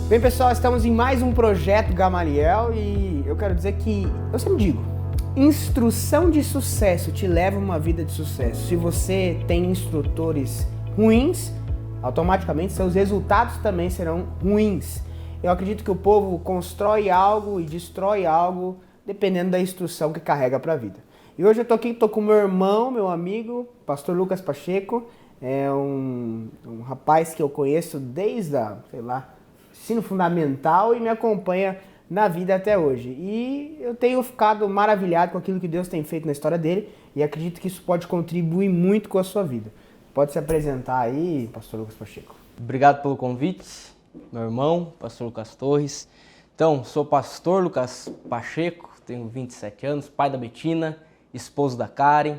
Bem, pessoal, estamos em mais um Projeto Gamaliel e eu quero dizer que, eu sempre digo, instrução de sucesso te leva a uma vida de sucesso. Se você tem instrutores ruins, automaticamente seus resultados também serão ruins. Eu acredito que o povo constrói algo e destrói algo dependendo da instrução que carrega para a vida. E hoje eu tô com meu irmão, meu amigo, pastor Lucas Pacheco. É um rapaz que eu conheço desde ensino fundamental e me acompanha na vida até hoje. E eu tenho ficado maravilhado com aquilo que Deus tem feito na história dele e acredito que isso pode contribuir muito com a sua vida. Pode se apresentar aí, pastor Lucas Pacheco. Obrigado pelo convite, meu irmão, pastor Lucas Torres. Então, sou pastor Lucas Pacheco, tenho 27 anos, pai da Betina, esposo da Karen,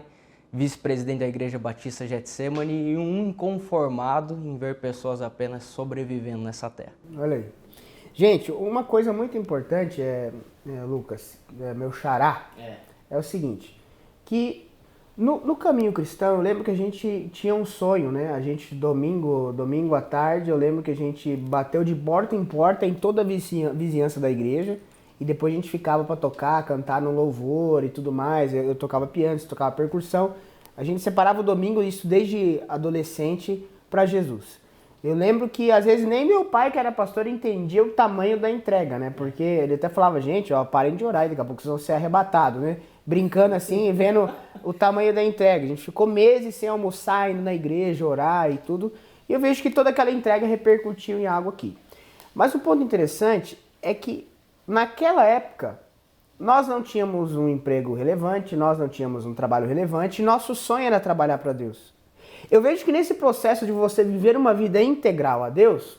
vice-presidente da Igreja Batista Getsemane e um inconformado em ver pessoas apenas sobrevivendo nessa terra. Olha aí. Gente, uma coisa muito importante, Lucas, meu xará, é o seguinte, que no caminho cristão, eu lembro que a gente tinha um sonho, né? A gente, domingo à tarde, eu lembro que a gente bateu de porta em toda a vizinhança da igreja e depois a gente ficava para tocar, cantar no louvor e tudo mais. Eu tocava piano, você tocava percussão. A gente separava o domingo, isso desde adolescente, para Jesus. Eu lembro que às vezes nem meu pai, que era pastor, entendia o tamanho da entrega, né? Porque ele até falava, gente, ó, parem de orar, daqui a pouco vocês vão ser arrebatados, né? Brincando assim, vendo o tamanho da entrega. A gente ficou meses sem almoçar, indo na igreja, orar e tudo. E eu vejo que toda aquela entrega repercutiu em algo aqui. Mas o ponto interessante é que naquela época, nós não tínhamos um emprego relevante, nós não tínhamos um trabalho relevante, e nosso sonho era trabalhar para Deus. Eu vejo que nesse processo de você viver uma vida integral a Deus,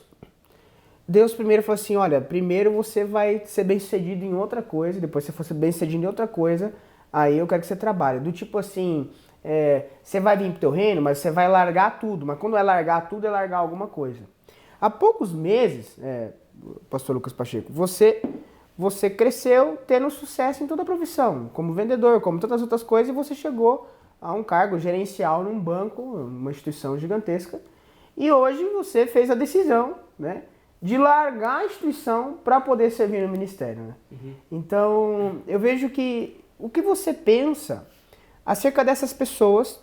Deus primeiro falou assim, olha, primeiro você vai ser bem-sucedido em outra coisa, depois você for ser bem-sucedido em outra coisa, aí eu quero que você trabalhe. Do tipo assim, você vai vir pro teu reino, mas você vai largar tudo, mas quando é largar tudo, é largar alguma coisa. Há poucos meses, pastor Lucas Pacheco, você cresceu tendo sucesso em toda a profissão, como vendedor, como todas as outras coisas, e você chegou a um cargo gerencial num banco, uma instituição gigantesca, e hoje você fez a decisão, né, de largar a instituição para poder servir no ministério. Né? Uhum. Então, eu vejo que o que você pensa acerca dessas pessoas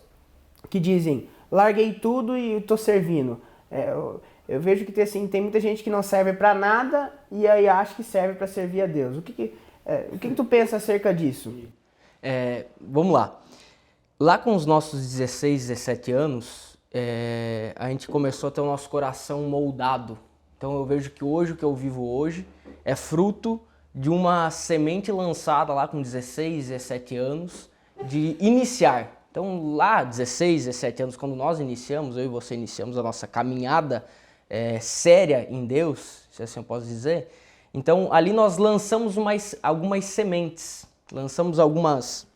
que dizem, larguei tudo e estou servindo. Eu vejo que tem muita gente que não serve para nada e aí acha que serve para servir a Deus. O que tu pensa acerca disso? Vamos lá. Lá com os nossos 16, 17 anos, a gente começou a ter o nosso coração moldado. Então eu vejo que hoje, o que eu vivo hoje, é fruto de uma semente lançada lá com 16, 17 anos, de iniciar. Então lá, 16, 17 anos, quando nós iniciamos, eu e você iniciamos a nossa caminhada séria em Deus, se assim eu posso dizer, então ali nós lançamos algumas sementes, lançamos alguns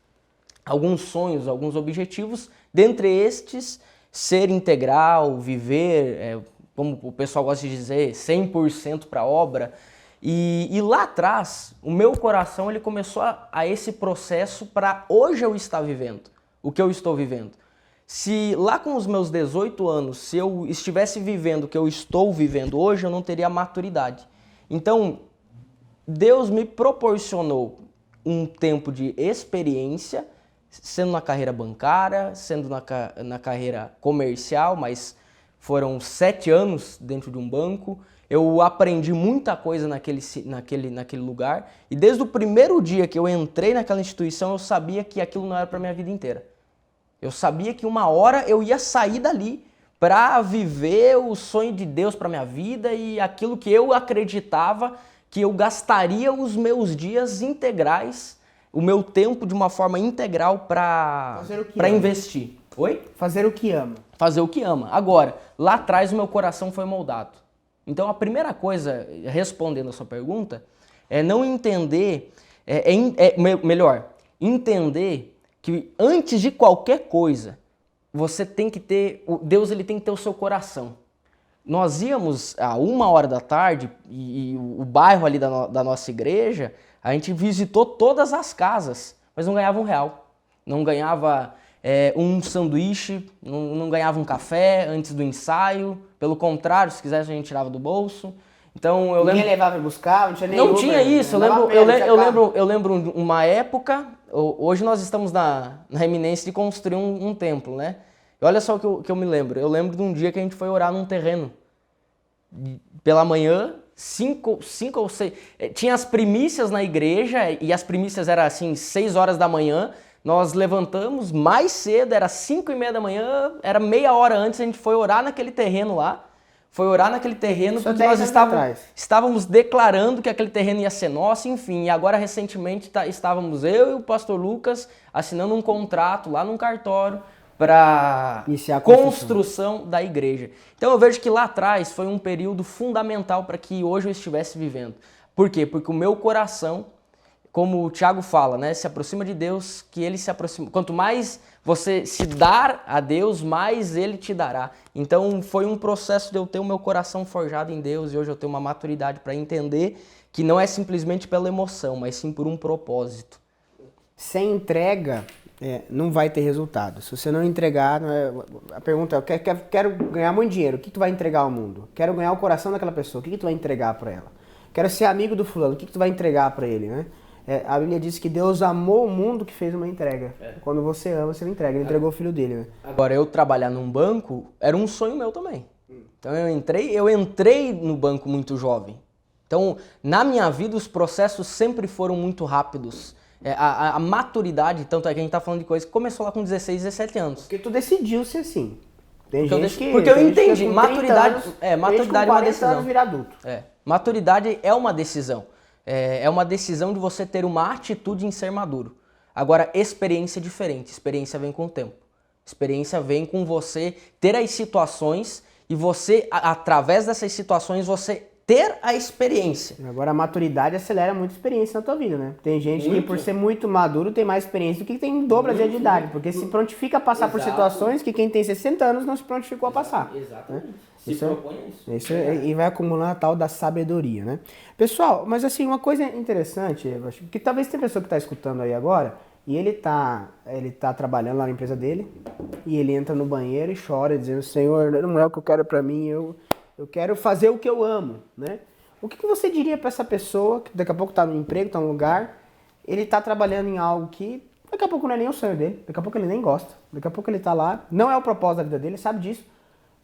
sonhos, alguns objetivos, dentre estes, ser integral, viver, como o pessoal gosta de dizer, 100% para a obra. E lá atrás, o meu coração ele começou a esse processo para hoje eu estar vivendo, o que eu estou vivendo. Se lá com os meus 18 anos, se eu estivesse vivendo o que eu estou vivendo hoje, eu não teria maturidade. Então, Deus me proporcionou um tempo de experiência, sendo na carreira bancária, sendo na carreira comercial, mas foram 7 anos dentro de um banco. Eu aprendi muita coisa naquele lugar e desde o primeiro dia que eu entrei naquela instituição, eu sabia que aquilo não era para minha vida inteira. Eu sabia que uma hora eu ia sair dali para viver o sonho de Deus para minha vida e aquilo que eu acreditava que eu gastaria os meus dias integrais, o meu tempo de uma forma integral para investir. Oi? Fazer o que ama. Fazer o que ama. Agora, lá atrás o meu coração foi moldado. Então a primeira coisa, respondendo a sua pergunta, é não entender, entender que antes de qualquer coisa, você tem que ter, Deus ele tem que ter o seu coração. Nós íamos a 1h da tarde e o bairro ali da nossa igreja, a gente visitou todas as casas, mas não ganhava R$1. Não ganhava um sanduíche, não ganhava um café antes do ensaio. Pelo contrário, se quisesse a gente tirava do bolso. Então eu Ninguém lembro... levava pra buscar, não tinha nem Não Uber, tinha isso, eu lembro uma época, hoje nós estamos na iminência de construir um templo, né? E olha só o que eu me lembro, eu lembro de um dia que a gente foi orar num terreno, pela manhã, 5 ou 6, tinha as primícias na igreja, e as primícias eram assim, 6 horas da manhã, nós levantamos mais cedo, era 5:30 da manhã, era meia hora antes, a gente foi orar naquele terreno lá, porque nós estávamos declarando que aquele terreno ia ser nosso, enfim, e agora recentemente estávamos eu e o pastor Lucas assinando um contrato lá num cartório para construção da igreja. Então eu vejo que lá atrás foi um período fundamental para que hoje eu estivesse vivendo. Por quê? Porque o meu coração, como o Tiago fala, né, se aproxima de Deus, que ele se aproxima. Quanto mais você se dar a Deus, mais ele te dará. Então foi um processo de eu ter o meu coração forjado em Deus e hoje eu tenho uma maturidade para entender que não é simplesmente pela emoção, mas sim por um propósito. Sem entrega, não vai ter resultado. Se você não entregar, a pergunta é, eu quero ganhar muito dinheiro, o que tu vai entregar ao mundo? Quero ganhar o coração daquela pessoa, o que tu vai entregar para ela? Quero ser amigo do fulano, o que tu vai entregar para ele, né? A Bíblia diz que Deus amou o mundo que fez uma entrega. Quando você ama, você não entrega. Ele entregou o filho dele, né? Agora, eu trabalhar num banco era um sonho meu também. Então eu entrei no banco muito jovem. Então, na minha vida, os processos sempre foram muito rápidos. A maturidade, tanto é que a gente tá falando de coisa que começou lá com 16, 17 anos. Porque tu decidiu ser assim. Porque eu entendi. Maturidade é uma decisão. Virar adulto. Maturidade é uma decisão. É uma decisão de você ter uma atitude em ser maduro. Agora, experiência é diferente. Experiência vem com o tempo. Experiência vem com você ter as situações e você, através dessas situações, você ter a experiência. Agora, a maturidade acelera muito a experiência na tua vida, né? Tem gente que, por ser muito maduro, tem mais experiência do que tem em dobro de idade. Porque se prontifica a passar por situações que quem tem 60 anos não se prontificou a passar. Exatamente. Né? Se propõe isso. E vai acumulando a tal da sabedoria, né? Pessoal, mas assim, uma coisa interessante, que talvez tenha pessoa que está escutando aí agora, e ele tá trabalhando lá na empresa dele, e ele entra no banheiro e chora, dizendo, Senhor, não é o que eu quero para mim, eu quero fazer o que eu amo, né? O que você diria para essa pessoa, que daqui a pouco está no emprego, está no lugar, ele está trabalhando em algo que daqui a pouco não é nem o sonho dele, daqui a pouco ele nem gosta, daqui a pouco ele está lá, não é o propósito da vida dele, ele sabe disso,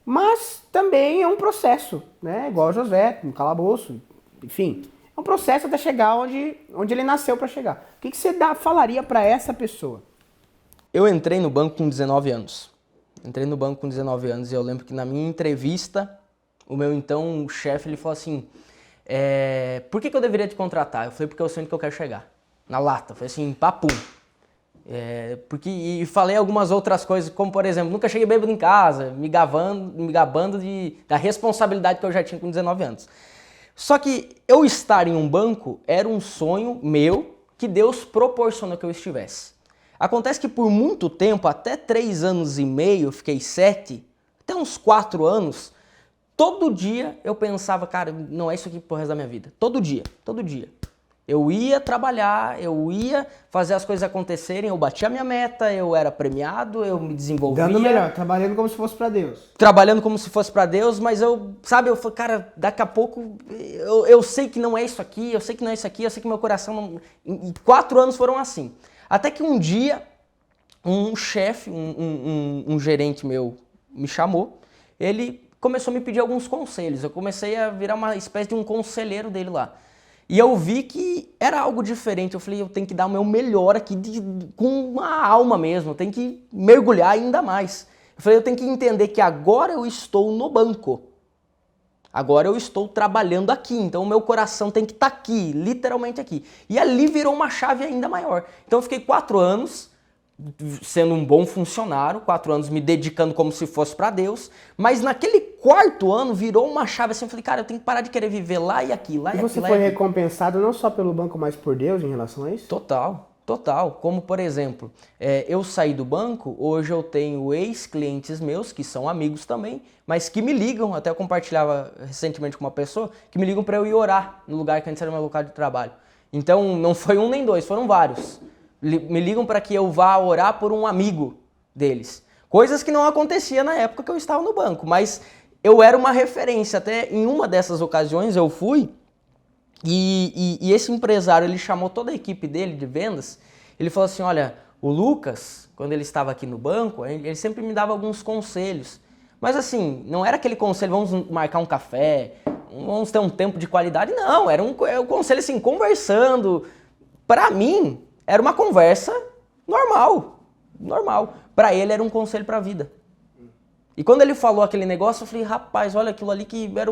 mas também é um processo, né? Igual José, um calabouço, enfim, é um processo até chegar onde ele nasceu para chegar. O que você falaria para essa pessoa? Eu entrei no banco com 19 anos. E eu lembro que na minha entrevista, o meu então chefe, ele falou assim, por que eu deveria te contratar? Eu falei, porque é o sonho que eu quero chegar. Na lata. Eu falei assim, papum. E falei algumas outras coisas, como por exemplo, nunca cheguei bêbado em casa, me gabando da responsabilidade que eu já tinha com 19 anos. Só que eu estar em um banco era um sonho meu que Deus proporcionou que eu estivesse. Acontece que por muito tempo, até 3 anos e meio, eu fiquei 7, até uns 4 anos, todo dia eu pensava, cara, não é isso aqui pro resto da minha vida. Todo dia. Eu ia trabalhar, eu ia fazer as coisas acontecerem, eu batia a minha meta, eu era premiado, eu me desenvolvia. Dando melhor, trabalhando como se fosse pra Deus. Trabalhando como se fosse pra Deus, mas eu falei, cara, daqui a pouco eu sei que não é isso aqui, eu sei que não é isso aqui, eu sei que meu coração não... E 4 anos foram assim. Até que um dia, um chefe, um gerente meu me chamou, ele começou a me pedir alguns conselhos, eu comecei a virar uma espécie de um conselheiro dele lá. E eu vi que era algo diferente, eu falei, eu tenho que dar o meu melhor aqui, com uma alma mesmo, eu tenho que mergulhar ainda mais. Eu falei, eu tenho que entender que agora eu estou no banco, agora eu estou trabalhando aqui, então o meu coração tem que estar aqui, literalmente aqui. E ali virou uma chave ainda maior. Então eu fiquei 4 anos sendo um bom funcionário, 4 anos me dedicando como se fosse para Deus, mas naquele 4º ano virou uma chave assim, eu falei, cara, eu tenho que parar de querer viver lá e aqui, lá e aqui. E você foi recompensado não só pelo banco, mas por Deus em relação a isso? Total. Como, por exemplo, eu saí do banco, hoje eu tenho ex-clientes meus, que são amigos também, mas que me ligam, até eu compartilhava recentemente com uma pessoa, que me ligam para eu ir orar no lugar que antes era meu local de trabalho. Então, não foi um nem dois, foram vários. Me ligam para que eu vá orar por um amigo deles. Coisas que não acontecia na época que eu estava no banco, mas eu era uma referência. Até em uma dessas ocasiões eu fui e esse empresário, ele chamou toda a equipe dele de vendas. Ele falou assim, olha, o Lucas, quando ele estava aqui no banco, ele sempre me dava alguns conselhos. Mas assim, não era aquele conselho, vamos marcar um café, vamos ter um tempo de qualidade. Não, era um conselho assim, conversando. Para mim, era uma conversa normal. Para ele era um conselho para a vida. E quando ele falou aquele negócio, eu falei, rapaz, olha aquilo ali que era,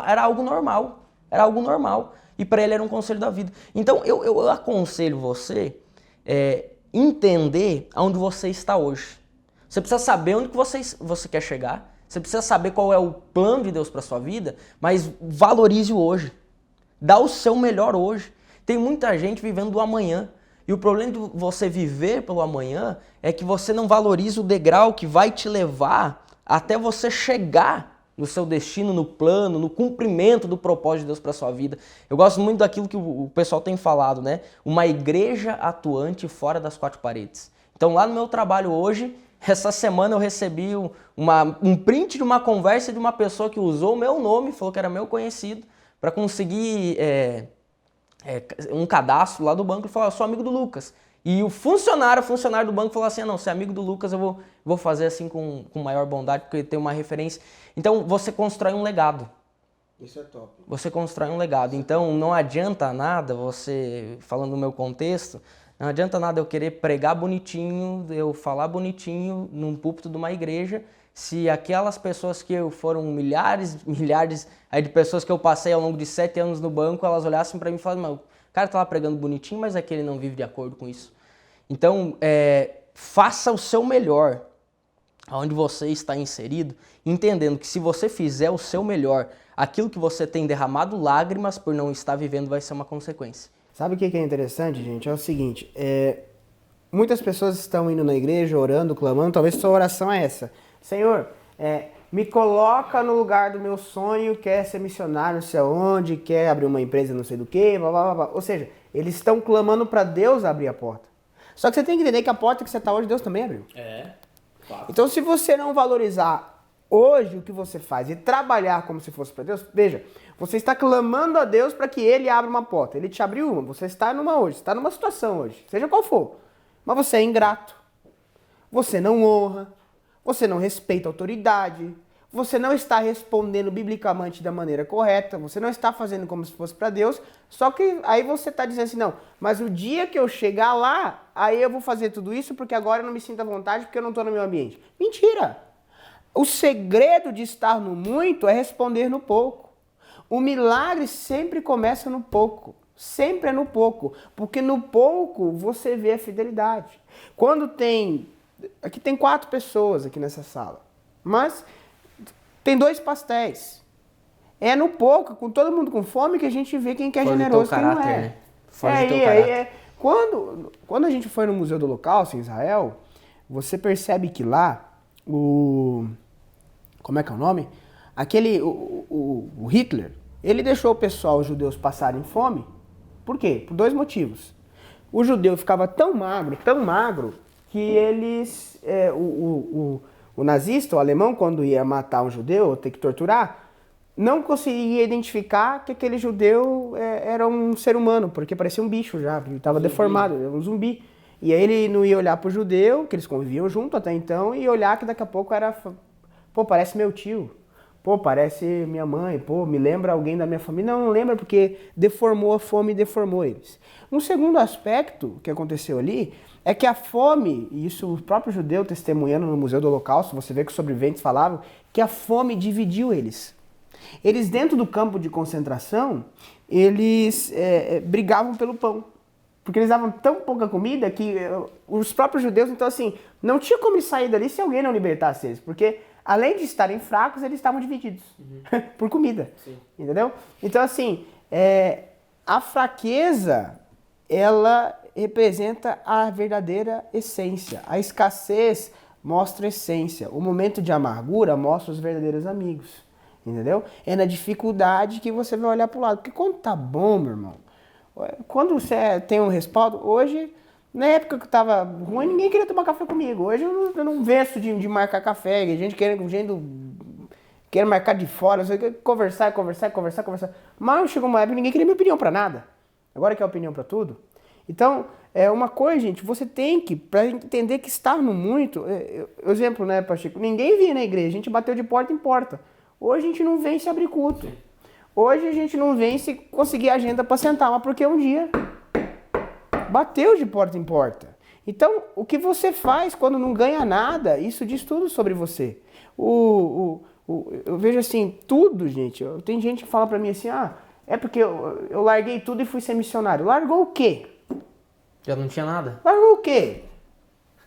era algo normal. Era algo normal. E para ele era um conselho da vida. Então eu aconselho você entender aonde você está hoje. Você precisa saber onde que você quer chegar. Você precisa saber qual é o plano de Deus para sua vida, mas valorize o hoje. Dá o seu melhor hoje. Tem muita gente vivendo do amanhã. E o problema de você viver pelo amanhã é que você não valoriza o degrau que vai te levar até você chegar no seu destino, no plano, no cumprimento do propósito de Deus para sua vida. Eu gosto muito daquilo que o pessoal tem falado, né? Uma igreja atuante fora das quatro paredes. Então lá no meu trabalho hoje, essa semana eu recebi um print de uma conversa de uma pessoa que usou o meu nome, falou que era meu conhecido, para conseguir um cadastro lá do banco e falou, eu sou amigo do Lucas. E o funcionário do banco falou assim, não, se é amigo do Lucas eu vou fazer assim com maior bondade, porque tem uma referência. Então você constrói um legado. Isso é top. Você constrói um legado. Então não adianta nada você, falando no meu contexto, não adianta nada eu querer pregar bonitinho, eu falar bonitinho num púlpito de uma igreja, se aquelas pessoas que foram milhares aí de pessoas que eu passei ao longo de 7 anos no banco, elas olhassem para mim e falassem, o cara tá lá pregando bonitinho, mas é que ele não vive de acordo com isso. Então, faça o seu melhor onde você está inserido, entendendo que se você fizer o seu melhor, aquilo que você tem derramado lágrimas por não estar vivendo vai ser uma consequência. Sabe o que é interessante, gente? É o seguinte, muitas pessoas estão indo na igreja, orando, clamando, talvez sua oração é essa. Senhor, me coloca no lugar do meu sonho, quer ser missionário não sei aonde, quer abrir uma empresa não sei do que, blá, blá, blá, blá. Ou seja, eles estão clamando para Deus abrir a porta. Só que você tem que entender que a porta que você está hoje, Deus também abriu. Claro. Então se você não valorizar hoje o que você faz e trabalhar como se fosse para Deus, veja, você está clamando a Deus para que Ele abra uma porta. Ele te abriu uma, você está numa hoje, está numa situação hoje, seja qual for. Mas você é ingrato, você não honra, você não respeita a autoridade, você não está respondendo biblicamente da maneira correta, você não está fazendo como se fosse para Deus, só que aí você está dizendo assim, não, mas o dia que eu chegar lá, aí eu vou fazer tudo isso porque agora eu não me sinto à vontade porque eu não estou no meu ambiente. Mentira! O segredo de estar no muito é responder no pouco. O milagre sempre começa no pouco. Sempre é no pouco. Porque no pouco você vê a fidelidade. Quando tem... Aqui tem 4 pessoas aqui nessa sala. Mas tem 2 pastéis. É no pouco, com todo mundo com fome, que a gente vê quem que é generoso e quem não é. Quando a gente foi no Museu do Holocausto, em Israel, você percebe que lá, como é que é o nome? O Hitler, ele deixou o pessoal, os judeus, passarem fome. Por quê? Por 2 motivos. O judeu ficava tão magro, que eles... o nazista, o alemão, quando ia matar um judeu, ou ter que torturar, não conseguia identificar que aquele judeu era um ser humano, porque parecia um bicho já, ele estava deformado, era um zumbi. E aí ele não ia olhar pro judeu, que eles conviviam junto até então, e olhar que daqui a pouco era... Pô, parece meu tio. Pô, parece minha mãe. Pô, me lembra alguém da minha família. Não lembra porque deformou a fome e deformou eles. Um segundo aspecto que aconteceu ali é que a fome, e isso o próprio judeu testemunhando no Museu do Holocausto, você vê que os sobreviventes falavam, que a fome dividiu eles. Eles dentro do campo de concentração, eles brigavam pelo pão. Porque eles davam tão pouca comida que os próprios judeus, então assim, não tinha como eles sair dali se alguém não libertasse eles. Porque além de estarem fracos, eles estavam divididos por comida. Sim. Entendeu? Então assim, a fraqueza, ela representa a verdadeira essência. A escassez mostra a essência. O momento de amargura mostra os verdadeiros amigos. Entendeu? É na dificuldade que você vai olhar para o lado. Porque quando tá bom, meu irmão, quando você tem um respaldo, hoje Na época que eu tava ruim, ninguém queria tomar café comigo. Hoje eu não venço de marcar café, gente quer marcar de fora, você quer conversar. Mas chegou uma época que ninguém queria minha opinião pra nada. Agora quer opinião pra tudo. Então, é uma coisa, gente, você tem que, pra entender que estar no muito, exemplo, né, Pacheco? Ninguém vinha na igreja, a gente bateu de porta em porta. Hoje a gente não vem se abrir culto. Hoje a gente não vem se conseguir agenda pra sentar, mas porque um dia bateu de porta em porta. Então, o que você faz quando não ganha nada, isso diz tudo sobre você. Eu vejo assim, tudo, gente. Tem gente que fala pra mim assim, é porque eu larguei tudo e fui ser missionário. Largou o quê? Já não tinha nada? Largou o quê?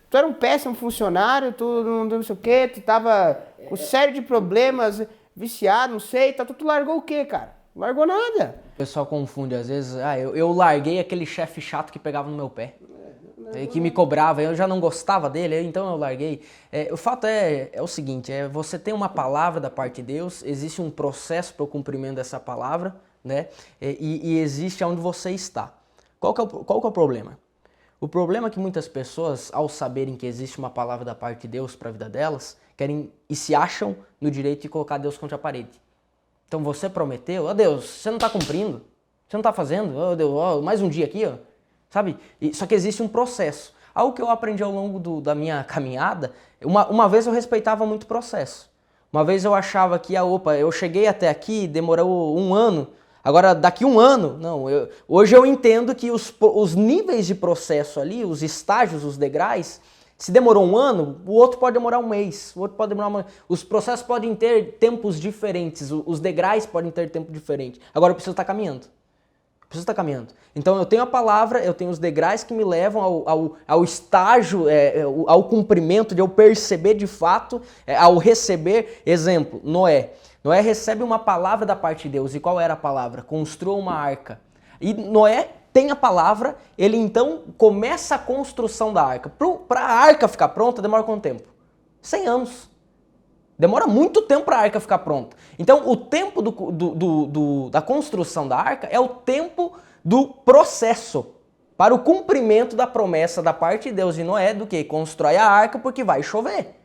Tu era um péssimo funcionário, tu não sei o quê, tu tava com série de problemas, viciado, não sei, tu largou o quê, cara? Não largou nada. O pessoal confunde, às vezes, eu larguei aquele chefe chato que pegava no meu pé. Que me cobrava, eu já não gostava dele, então eu larguei. O fato é o seguinte, você tem uma palavra da parte de Deus, existe um processo para o cumprimento dessa palavra, né? E existe onde você está. Qual que é o problema? O problema é que muitas pessoas, ao saberem que existe uma palavra da parte de Deus para a vida delas, querem e se acham no direito de colocar Deus contra a parede. Então você prometeu, Deus, você não está cumprindo, você não está fazendo, Deus, mais um dia aqui, sabe? Só que existe um processo. Algo que eu aprendi ao longo da minha caminhada, uma vez eu respeitava muito o processo. Uma vez eu achava que, eu cheguei até aqui, demorou 1 ano, agora daqui 1 ano, não, hoje eu entendo que os níveis de processo ali, os estágios, os degraus, se demorou 1 ano, o outro pode demorar 1 mês, o outro pode demorar os processos podem ter tempos diferentes, os degraus podem ter tempo diferente. Agora eu preciso estar caminhando. Então eu tenho a palavra, eu tenho os degraus que me levam ao estágio, ao cumprimento de eu perceber de fato, ao receber. Exemplo, Noé. Noé recebe uma palavra da parte de Deus. E qual era a palavra? Construa uma arca. E Noé tem a palavra, ele então começa a construção da arca. Para a arca ficar pronta, demora quanto tempo? 100 anos. Demora muito tempo para a arca ficar pronta. Então, o tempo da construção da arca é o tempo do processo para o cumprimento da promessa da parte de Deus de Noé do que? Constrói a arca porque vai chover.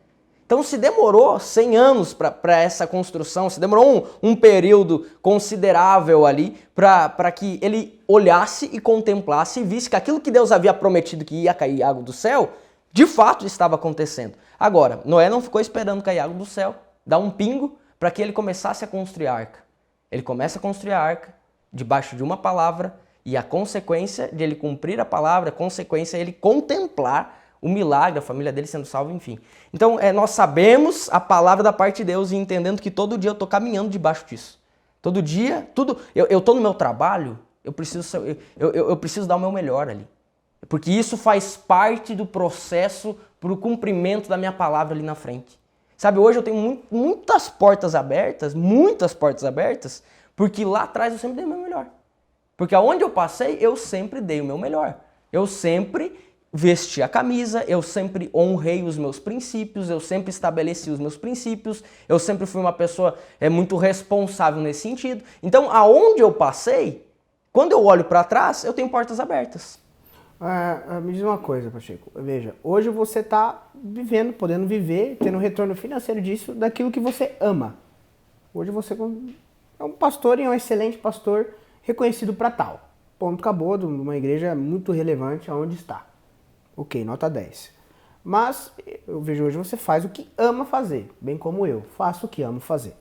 Então, se demorou 100 anos para essa construção, se demorou um período considerável ali para que ele olhasse e contemplasse e visse que aquilo que Deus havia prometido que ia cair água do céu, de fato estava acontecendo. Agora, Noé não ficou esperando cair água do céu, dar um pingo, para que ele começasse a construir a arca. Ele começa a construir a arca debaixo de uma palavra e a consequência de ele cumprir a palavra, a consequência é ele contemplar o milagre, a família dele sendo salva, enfim. Então, nós sabemos a palavra da parte de Deus e entendendo que todo dia eu estou caminhando debaixo disso. Todo dia, eu estou no meu trabalho, eu preciso dar o meu melhor ali. Porque isso faz parte do processo para o cumprimento da minha palavra ali na frente. Sabe, hoje eu tenho muitas portas abertas, porque lá atrás eu sempre dei o meu melhor. Porque aonde eu passei, eu sempre dei o meu melhor. Eu sempre vesti a camisa, eu sempre honrei os meus princípios, eu sempre estabeleci os meus princípios, eu sempre fui uma pessoa muito responsável nesse sentido. Então, aonde eu passei, quando eu olho para trás, eu tenho portas abertas. Me diz uma coisa, Pacheco. Veja, hoje você está vivendo, podendo viver, tendo um retorno financeiro disso, daquilo que você ama. Hoje você é um pastor e é um excelente pastor reconhecido para tal. Ponto, acabou, de uma igreja muito relevante aonde está. Ok, nota 10. Mas eu vejo hoje você faz o que ama fazer, bem como eu, faço o que amo fazer.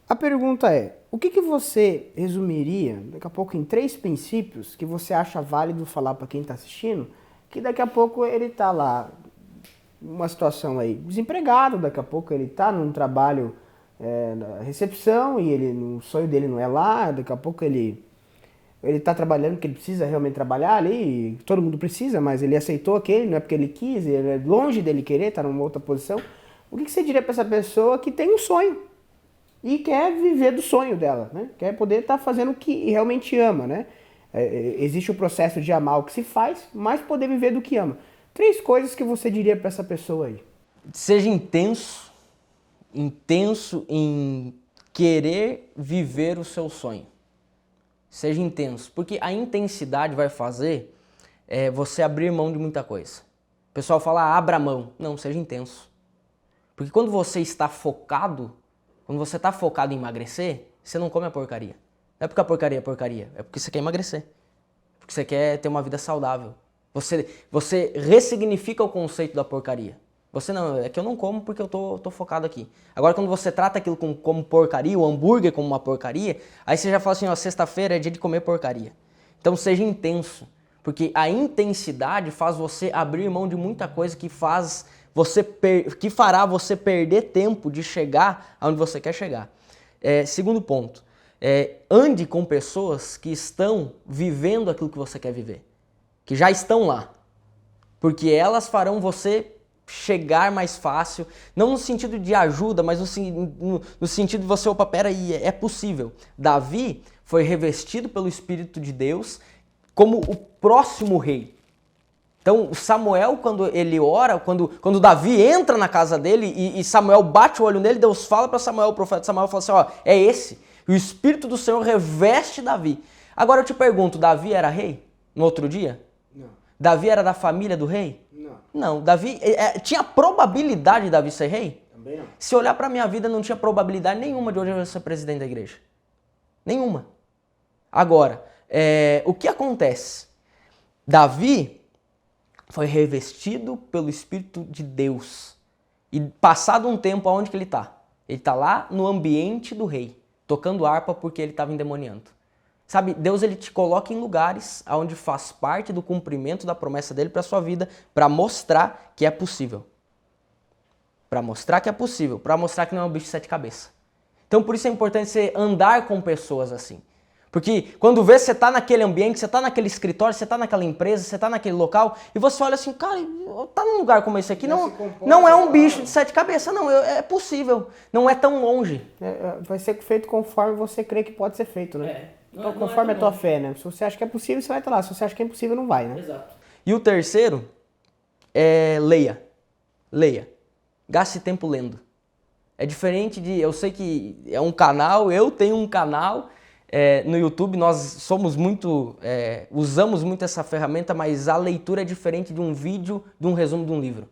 A pergunta é, o que você resumiria, daqui a pouco, em 3 princípios que você acha válido falar para quem está assistindo, que daqui a pouco ele está lá, numa situação aí, desempregado, daqui a pouco ele está num trabalho na recepção e o sonho dele não é lá, daqui a pouco ele está trabalhando porque ele precisa realmente trabalhar ali, todo mundo precisa, mas ele aceitou aquele, não é porque ele quis, ele é longe dele querer, está numa outra posição. O que você diria para essa pessoa que tem um sonho e quer viver do sonho dela, né? Quer poder estar fazendo o que realmente ama, né? Existe o processo de amar o que se faz, mas poder viver do que ama. 3 coisas que você diria para essa pessoa aí. Seja intenso em querer viver o seu sonho. Seja intenso, porque a intensidade vai fazer é você abrir mão de muita coisa. O pessoal fala, abra mão. Não, seja intenso. Porque quando você está focado, quando você está focado em emagrecer, você não come a porcaria. Não é porque a porcaria é porcaria, é porque você quer emagrecer. Porque você quer ter uma vida saudável. Você ressignifica o conceito da porcaria. Você não, é que eu não como porque eu tô focado aqui. Agora, quando você trata aquilo como porcaria, o hambúrguer como uma porcaria, aí você já fala assim, ó, sexta-feira é dia de comer porcaria. Então seja intenso, porque a intensidade faz você abrir mão de muita coisa que fará você perder tempo de chegar aonde você quer chegar. Segundo ponto, ande com pessoas que estão vivendo aquilo que você quer viver, que já estão lá, porque elas farão você chegar mais fácil, não no sentido de ajuda, mas no sentido de você, opa, peraí, é possível. Davi foi revestido pelo Espírito de Deus como o próximo rei. Então, Samuel, quando ele ora, quando Davi entra na casa dele e Samuel bate o olho nele, Deus fala para Samuel, o profeta Samuel, fala assim, ó, é esse. E o Espírito do Senhor reveste Davi. Agora eu te pergunto, Davi era rei no outro dia? Não. Davi era da família do rei? Não, Davi, tinha probabilidade de Davi ser rei? Também não. Se olhar pra minha vida, não tinha probabilidade nenhuma de hoje eu ser presidente da igreja. Nenhuma. Agora, o que acontece? Davi foi revestido pelo Espírito de Deus. E passado um tempo, aonde que ele está? Ele está lá no ambiente do rei, tocando harpa porque ele estava endemoniando. Sabe, Deus ele te coloca em lugares onde faz parte do cumprimento da promessa dele para a sua vida, para mostrar que é possível. Para mostrar que é possível, para mostrar que não é um bicho de sete cabeças. Então por isso é importante você andar com pessoas assim. Porque quando vê você está naquele ambiente, você está naquele escritório, você está naquela empresa, você está naquele local, e você olha assim, cara, tá num lugar como esse aqui, não é um bicho de sete cabeças, não, é possível, não é tão longe. Vai ser feito conforme você crê que pode ser feito, né? Então, conforme a tua fé, né? Se você acha que é possível, você vai estar lá. Se você acha que é impossível, não vai, né? Exato. E o terceiro é leia. Leia. Gaste tempo lendo. É diferente de... Eu sei que é um canal, eu tenho um canal no YouTube, nós somos muito... usamos muito essa ferramenta, mas a leitura é diferente de um vídeo, de um resumo de um livro.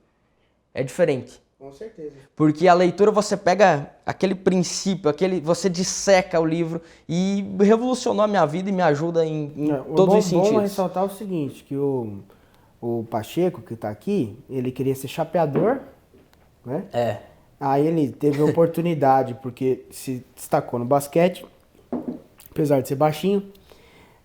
É diferente. Com certeza. Porque a leitura você pega aquele princípio, você disseca o livro e revolucionou a minha vida e me ajuda em todos os sentidos. Bom ressaltar o seguinte, que o Pacheco, que está aqui, ele queria ser chapeador, né? Aí ele teve a oportunidade, porque se destacou no basquete, apesar de ser baixinho,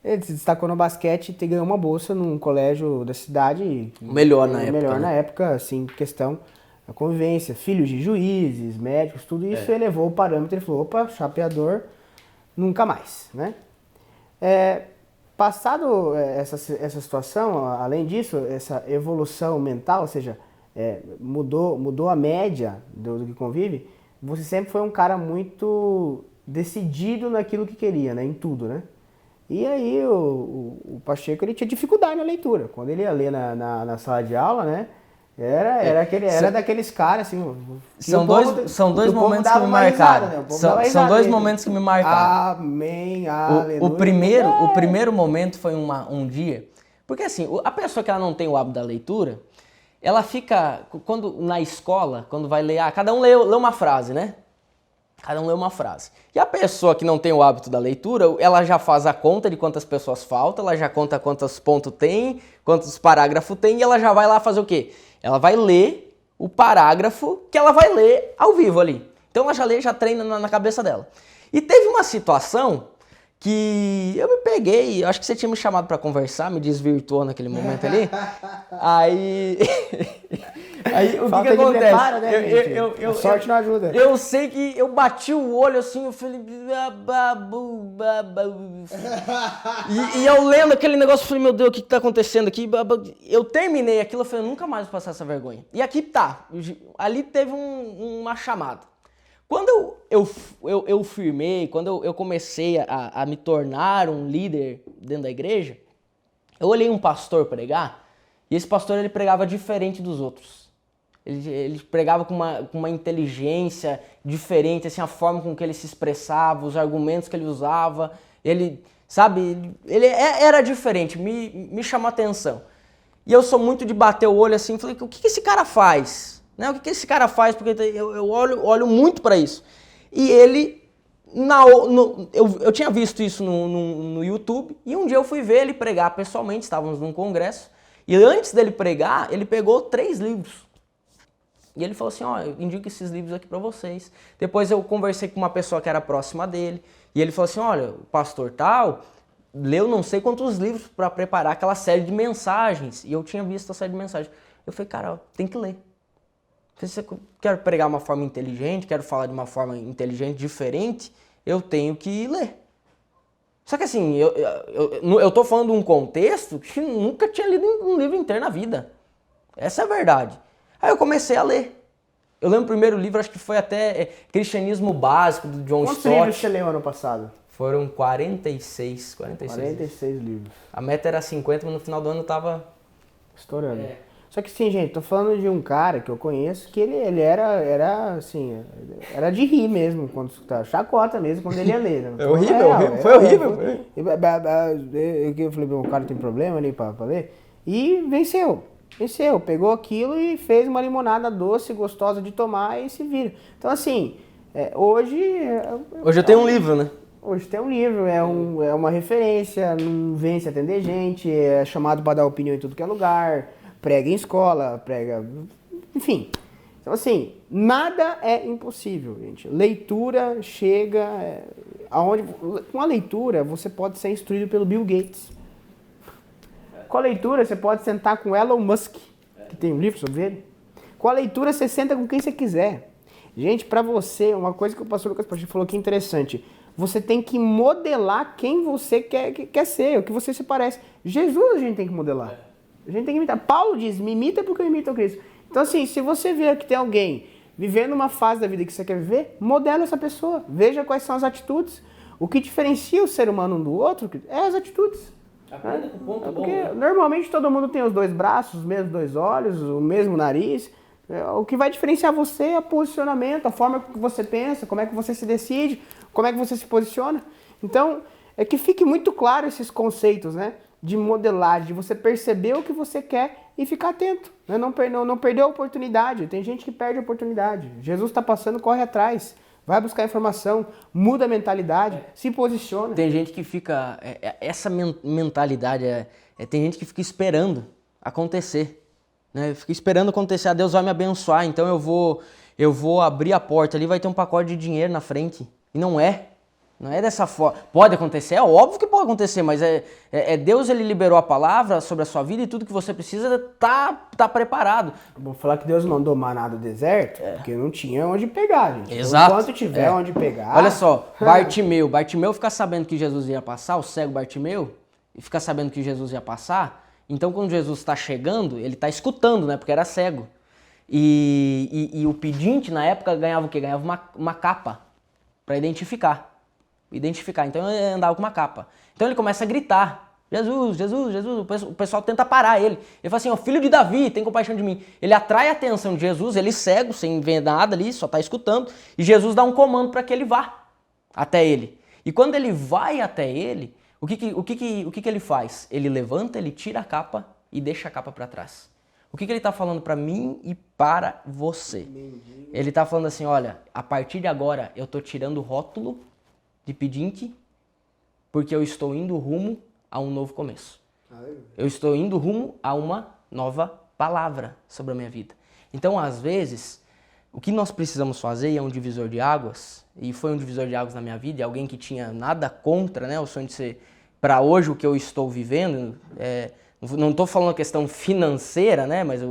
ele se destacou no basquete e ganhou uma bolsa num colégio da cidade. Melhor na época. Melhor na época, assim, questão... A convivência, filhos de juízes, médicos, tudo isso elevou o parâmetro e falou, opa, chapeador, nunca mais, né? Passado essa situação, além disso, essa evolução mental, ou seja, mudou a média do que convive, você sempre foi um cara muito decidido naquilo que queria, né? Em tudo, né? E aí o Pacheco, ele tinha dificuldade na leitura. Quando ele ia ler na sala de aula, né? Era daqueles caras, assim... São dois momentos que me marcaram. Né? São dois momentos que me marcaram. Amém, aleluia. O primeiro momento foi um dia... Porque assim, a pessoa que ela não tem o hábito da leitura, ela fica... Na escola, quando vai ler... cada um lê uma frase, né? Cada um lê uma frase. E a pessoa que não tem o hábito da leitura, ela já faz a conta de quantas pessoas faltam, ela já conta quantos pontos tem, quantos parágrafos tem, e ela já vai lá fazer o quê? Ela vai ler o parágrafo que ela vai ler ao vivo ali. Então ela já lê, já treina na cabeça dela. E teve uma situação que eu me peguei, eu acho que você tinha me chamado para conversar, me desvirtuou naquele momento ali. Aí o que acontece? Preparo, né, a sorte não ajuda. Eu sei que eu bati o olho assim, eu falei... E eu lendo aquele negócio, eu falei, meu Deus, o que tá acontecendo aqui? Eu terminei aquilo, eu falei, eu nunca mais vou passar essa vergonha. E aqui tá, ali teve uma chamada. Quando eu firmei, quando eu comecei a me tornar um líder dentro da igreja, eu olhei um pastor pregar, e esse pastor ele pregava diferente dos outros. Ele pregava com uma inteligência diferente, assim, a forma com que ele se expressava, os argumentos que ele usava, ele, sabe, ele era diferente, me chamou a atenção. E eu sou muito de bater o olho assim, falei, o que esse cara faz? Né? O que esse cara faz? Porque eu olho muito para isso. E ele, eu tinha visto isso no YouTube, e um dia eu fui ver ele pregar pessoalmente, estávamos num congresso, e antes dele pregar, ele pegou 3 livros. E ele falou assim, ó, eu indico esses livros aqui para vocês. Depois eu conversei com uma pessoa que era próxima dele, e ele falou assim, olha, o pastor tal leu não sei quantos livros para preparar aquela série de mensagens, e eu tinha visto a série de mensagens. Eu falei, cara, tem que ler. Se eu quero pregar de uma forma inteligente, quero falar de uma forma inteligente, diferente, eu tenho que ler. Só que assim, eu tô falando de um contexto que nunca tinha lido um livro inteiro na vida. Essa é a verdade. Aí eu comecei a ler. Eu lembro o primeiro livro, acho que foi até Cristianismo Básico, do John Stott. Quantos livros você leu ano passado? Foram 46 livros. A meta era 50, mas no final do ano eu tava... estourando. Só que sim, gente, tô falando de um cara que eu conheço que ele era assim, era de rir mesmo, quando escutava, chacota mesmo quando ele ia ler. Né? É horrível, foi horrível. Eu falei, o cara tem problema ali pra ler. E venceu, pegou aquilo e fez uma limonada doce, gostosa de tomar e se vira. Então assim, hoje... Hoje eu tenho um livro, né? Hoje tem um livro, é uma referência, não vem se atender gente, é chamado para dar opinião em tudo que é lugar, prega em escola, prega... Enfim. Então, assim, nada é impossível, gente. Leitura chega... com a leitura, você pode ser instruído pelo Bill Gates. Com a leitura, você pode sentar com Elon Musk, que tem um livro sobre ele. Com a leitura, você senta com quem você quiser. Gente, para você, uma coisa que o pastor Lucas Pacheco falou que é interessante... Você tem que modelar quem você quer ser, o que você se parece. Jesus a gente tem que modelar. A gente tem que imitar. Paulo diz, me imita porque eu imito a Cristo. Então assim, se você vê que tem alguém vivendo uma fase da vida que você quer viver, modela essa pessoa. Veja quais são as atitudes. O que diferencia o ser humano um do outro é as atitudes. Aprenda com o ponto bom. Porque normalmente todo mundo tem os 2 braços, os mesmos 2 olhos, o mesmo nariz. O que vai diferenciar você é o posicionamento, a forma que você pensa, como é que você se decide, como é que você se posiciona. Então, é que fique muito claro esses conceitos, né? De modelagem, de você perceber o que você quer e ficar atento. Né? Não perder a oportunidade. Tem gente que perde a oportunidade. Jesus está passando, corre atrás. Vai buscar informação, muda a mentalidade, se posiciona. Tem gente que fica... essa mentalidade, tem gente que fica esperando acontecer. Né? Fica esperando acontecer, Deus vai me abençoar, então eu vou abrir a porta ali, vai ter um pacote de dinheiro na frente. E não é dessa forma. Pode acontecer, é óbvio que pode acontecer, mas Deus, ele liberou a palavra sobre a sua vida e tudo que você precisa tá preparado. Vou falar que Deus mandou maná do deserto, porque não tinha onde pegar, gente. Exato. Então, enquanto tiver onde pegar... Olha só, Bartimeu fica sabendo que Jesus ia passar, o cego Bartimeu, e fica sabendo que Jesus ia passar. Então, quando Jesus está chegando, ele está escutando, né? Porque era cego. E o pedinte, na época, ganhava o quê? Ganhava uma capa para identificar. Então, ele andava com uma capa. Então, ele começa a gritar. Jesus, Jesus, Jesus. O pessoal tenta parar ele. Ele fala assim, ó, filho de Davi, tem compaixão de mim. Ele atrai a atenção de Jesus, ele cego, sem ver nada ali, só está escutando. E Jesus dá um comando para que ele vá até ele. E quando ele vai até ele... O que ele faz? Ele levanta, ele tira a capa e deixa a capa para trás. O que ele está falando para mim e para você? Ele está falando assim, olha, a partir de agora eu estou tirando o rótulo de pedinte porque eu estou indo rumo a um novo começo. Eu estou indo rumo a uma nova palavra sobre a minha vida. Então, às vezes, o que nós precisamos fazer, e é um divisor de águas, e foi um divisor de águas na minha vida, e alguém que tinha nada contra, né, o sonho de ser, para hoje, o que eu estou vivendo, não estou falando a questão financeira, né, mas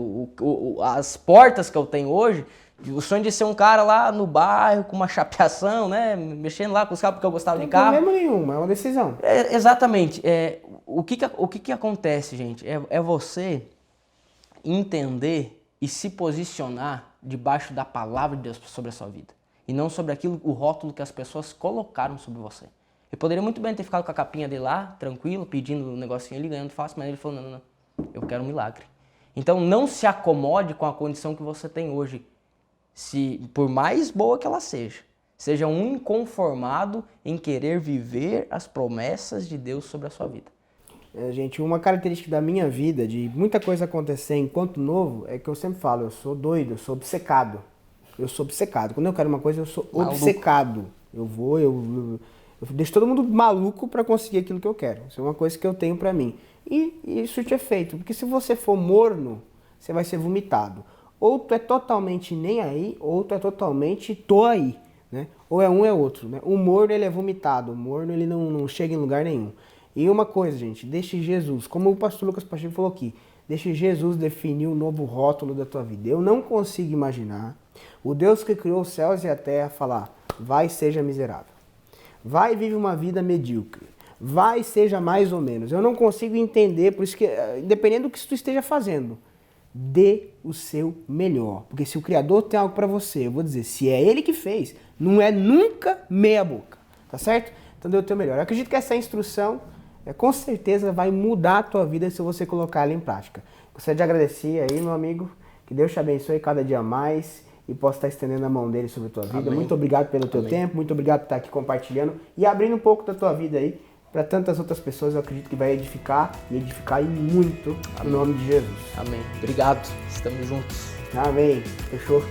as portas que eu tenho hoje, o sonho de ser um cara lá no bairro, com uma chapeação, né, mexendo lá com os carros porque eu gostava de carro. Não tem problema nenhum, é uma decisão. Exatamente. O que acontece, gente, é você entender e se posicionar debaixo da palavra de Deus sobre a sua vida. E não sobre o rótulo que as pessoas colocaram sobre você. Ele poderia muito bem ter ficado com a capinha dele lá, tranquilo, pedindo um negocinho ali, ganhando fácil, mas ele falou, não, eu quero um milagre. Então não se acomode com a condição que você tem hoje, por mais boa que ela seja. Seja um inconformado em querer viver as promessas de Deus sobre a sua vida. Gente, uma característica da minha vida, de muita coisa acontecer enquanto novo, é que eu sempre falo, eu sou doido, eu sou obcecado. Eu sou obcecado. Quando eu quero uma coisa, eu sou obcecado. Eu deixo todo mundo maluco para conseguir aquilo que eu quero. Isso é uma coisa que eu tenho para mim. E isso te é feito, porque se você for morno, você vai ser vomitado. Ou tu é totalmente nem aí, ou tu é totalmente tô aí, né? Ou é um é outro, né? O morno, ele é vomitado, o morno, ele não chega em lugar nenhum. E uma coisa, gente, deixe Jesus, como o pastor Lucas Pacheco falou aqui, deixe Jesus definir o novo rótulo da tua vida. Eu não consigo imaginar o Deus que criou os céus e a terra falar, vai, seja miserável. Vai, vive uma vida medíocre. Vai, seja mais ou menos. Eu não consigo entender, por isso que, independente do que tu esteja fazendo, dê o seu melhor. Porque se o Criador tem algo para você, eu vou dizer, se é Ele que fez, não é nunca meia boca. Tá certo? Então dê o teu melhor. Eu acredito que essa instrução, com certeza, vai mudar a tua vida se você colocar ela em prática. Gostaria de agradecer aí, meu amigo. Que Deus te abençoe cada dia mais e possa estar estendendo a mão dele sobre a tua vida. Amém. Muito obrigado pelo teu tempo, muito obrigado por estar aqui compartilhando e abrindo um pouco da tua vida aí para tantas outras pessoas. Eu acredito que vai edificar e edificar muito. Amém. Em nome de Jesus. Amém. Obrigado. Estamos juntos. Amém. Fechou.